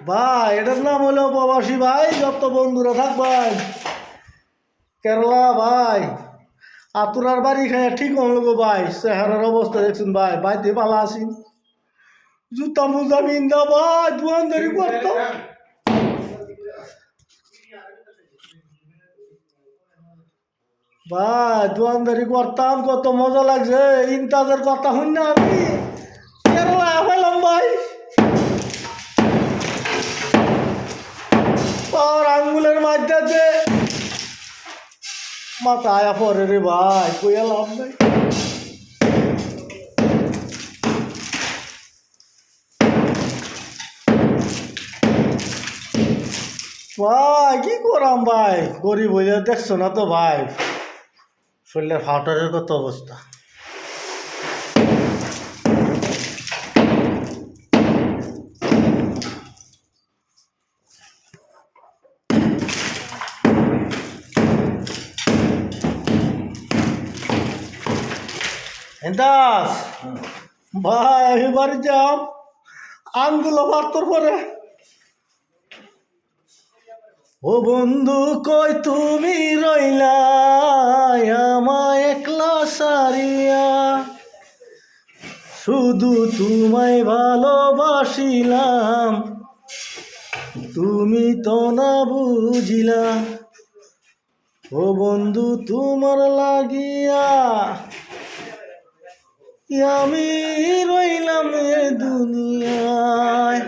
ভাই এটার নাম হলো প্রবাসী ভাই, যত বন্ধুরা থাক ভাই কেরালা ভাই। আতুরার বাড়ি খায় ঠিক হলো গো ভাই, চেহারার অবস্থা দেখছেন ভাই, বাইতে পালা আসি জুতা মুজা বিন্দা ভাই দোয়ানদারি করতাম ভাই, দোয়ানদারি করতাম কত মজা লাগছে। ইন্তাজের কথা শুন না আমি কেরালা পেলাম ভাই, পাওয়ার আঙ্গুলের মাধ্যমে মাথা আয়া পরে রে ভাই, কইয়া লাভ নাই। ভাই কি করাম ভাই, গরিব হইলে দেখছো না তো ভাই, শরীরের হাওটারের কত অবস্থা। দাস ভাই আমি বাড়ি যাম, আনগুলো পারতর পরে। ও বন্ধু কই তুমি রইলা আমায় একলা সারিয়া, শুধু তোমায় ভালোবাসিলাম তুমি তো না বুঝিলা। ও বন্ধু তোমার লাগিয়া আমি রইলাম এ দুনিয়ায়।